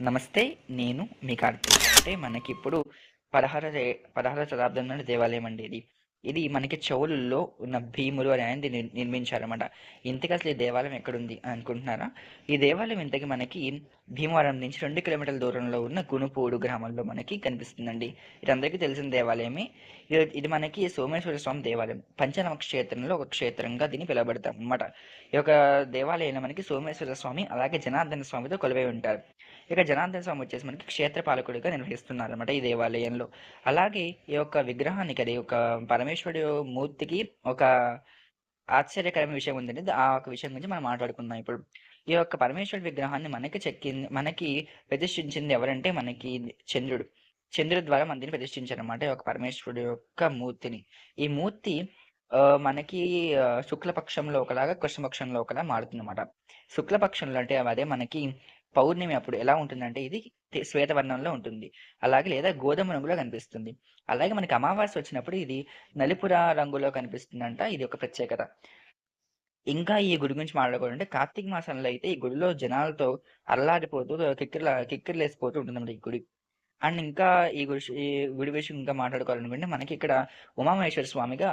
నమస్తే. నేను మీ కార్తీక్. అంటే మనకిప్పుడు 16వ శతాబ్దం నాటి దేవాలయం అండి ఇది. ఇది మనకి చౌలుల్లో ఉన్న భీములు అనే ఆయన దీన్ని నిర్మించారన్నమాట. ఇంతకసలు ఈ దేవాలయం ఎక్కడుంది అని అనుకుంటున్నారా? ఈ దేవాలయం ఇంతకి మనకి భీమవరం నుంచి 2 కిలోమీటర్ల దూరంలో ఉన్న గుణుపూడు గ్రామంలో మనకి కనిపిస్తుందండి. ఇది అందరికీ తెలిసిన దేవాలయమే. ఇది మనకి సోమేశ్వర స్వామి దేవాలయం. పంచనామ క్షేత్రంలో ఒక క్షేత్రంగా దీన్ని పిలువబడతాం అన్నమాట. ఈ యొక్క దేవాలయంలో మనకి సోమేశ్వర స్వామి అలాగే జనార్దన స్వామితో కొలువై ఉంటారు. ఇక జనార్దన స్వామి వచ్చేసి మనకి క్షేత్రపాలకుడిగా నిర్వహిస్తున్నారు అనమాట ఈ దేవాలయంలో. అలాగే ఈ యొక్క విగ్రహానికి అది ఒక పరమేశ్వరుడు మూర్తికి ఒక ఆశ్చర్యకరమైన విషయం ఉందండి. ఆ ఒక విషయం గురించి మనం మాట్లాడుకుందాం ఇప్పుడు. ఈ యొక్క పరమేశ్వరుడి విగ్రహాన్ని మనకి ప్రతిష్ఠించింది ఎవరంటే మనకి చంద్రుడు. చంద్రుడి ద్వారా మన దీన్ని ప్రతిష్ఠించారనమాట ఈ యొక్క పరమేశ్వరుడు యొక్క మూర్తిని. ఈ మూర్తి మనకి శుక్లపక్షంలో ఒకలాగా కృష్ణపక్షంలో ఒకలా మారుతుందన్నమాట. శుక్లపక్షంలో అంటే అదే మనకి పౌర్ణమి అప్పుడు ఎలా ఉంటుందంటే ఇది శ్వేతవర్ణంలో ఉంటుంది. అలాగే లేదా గోధుమ రంగులో కనిపిస్తుంది. అలాగే మనకి అమావాస్య వచ్చినప్పుడు ఇది నలుపుర రంగులో కనిపిస్తుందంట. ఇది ఒక ప్రత్యేకత. ఇంకా ఈ గుడి గురించి మాట్లాడుకోవాలంటే కార్తీక మాసంలో అయితే ఈ గుడిలో జనాలతో అల్లాడిపోతూ కిక్కిర్లేసిపోతూ ఉంటుందన్నమాట ఈ గుడి. అండ్ ఇంకా ఈ గుడి విషయం ఇంకా మాట్లాడుకోవాలనుకుంటే మనకి ఇక్కడ ఉమామహేశ్వర స్వామిగా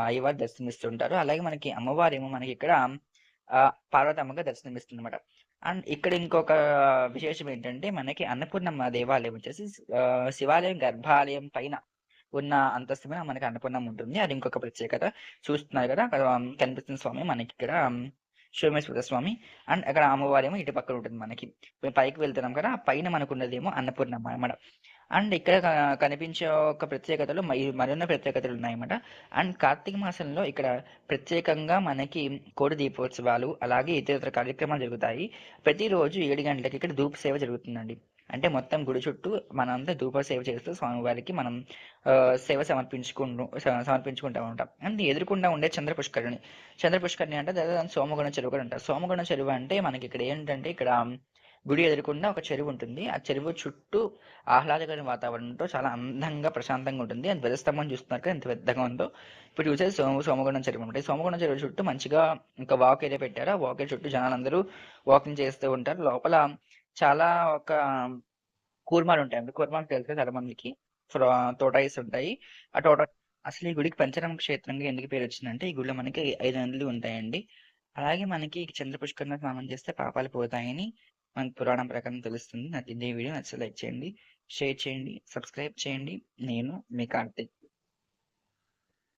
అయ్యవారు దర్శనమిస్తుంటారు. అలాగే మనకి అమ్మవారేమో మనకి ఇక్కడ పార్వతమ్మగా దర్శనమిస్తుందన్నమాట. అండ్ ఇక్కడ ఇంకొక విశేషం ఏంటంటే మనకి అన్నపూర్ణమ్మ దేవాలయం వచ్చేసి శివాలయం గర్భాలయం పైన ఉన్న అంతస్తు మీద మనకి అన్నపూర్ణమ్మ ఉంటుంది. అది ఇంకొక ప్రత్యేకత. చూస్తున్నారు కదా అక్కడ కనిపిస్తున్న స్వామి మనకి ఇక్కడ సోమేశ్వర స్వామి. అండ్ అక్కడ అమ్మవారేమో ఇటు పక్కన ఉంటుంది మనకి. పైకి వెళ్తున్నాం కదా ఆ పైన మనకున్నదేమో అన్నపూర్ణమ్మ అన్నమాట. అండ్ ఇక్కడ కనిపించే ఒక ప్రత్యేకతలు మరిన్న ప్రత్యేకతలు ఉన్నాయన్నమాట. అండ్ కార్తీక మాసంలో ఇక్కడ ప్రత్యేకంగా మనకి కోడి దీపోత్సవాలు అలాగే ఇతర కార్యక్రమాలు జరుగుతాయి. ప్రతిరోజు 7 గంటలకి ఇక్కడ ధూప సేవ జరుగుతుందండి. అంటే మొత్తం గుడి చుట్టూ మనంతా ధూప సేవ చేస్తూ స్వామివారికి మనం సేవ సమర్పించుకుంటాం అనమాట. అండ్ ఎదురుకుండా ఉండే చంద్ర పుష్కరిణి అంటే దాని సోమగుణ చెరువు కూడా అంటారు. సోమగుణ చెరువు అంటే మనకి ఇక్కడ ఏంటంటే ఇక్కడ గుడి ఎదురుకుండా ఒక చెరువు ఉంటుంది. ఆ చెరువు చుట్టూ ఆహ్లాదకరమైన వాతావరణంతో చాలా అందంగా ప్రశాంతంగా ఉంటుంది. అది ధ్వజస్తంభం చూస్తున్నారు కదా ఎంత పెద్దగా ఉందో. ఇప్పుడు చూసేది సోమగుండం చెరువు అనమాట. ఈ సోమగుండం చెరువు చుట్టూ మంచిగా ఇంకా వాక్ ఏరియా పెట్టారు. ఆ వాక్ ఏరియా చుట్టూ జనాలందరూ వాకింగ్ చేస్తూ ఉంటారు. లోపల చాలా ఒక కూర్మాలు ఉంటాయండి. కూర్మాలు తెలుసు చాలా మందికి. తోటాయిస్ ఉంటాయి. ఆ అసలు ఈ గుడికి పంచనామ క్షేత్రంగా ఎందుకు పేరు వచ్చిందంటే ఈ గుడిలో మనకి 5 నదులు ఉంటాయండి. అలాగే మనకి చంద్ర పుష్కరంలో స్నానం చేస్తే పాపాలు పోతాయని మనకి పురాణం ప్రకారం తెలుస్తుంది. నాకు ఈ వీడియో నచ్చితే లైక్ చేయండి, షేర్ చేయండి, సబ్స్క్రైబ్ చేయండి. నేను మీ కార్తీక్.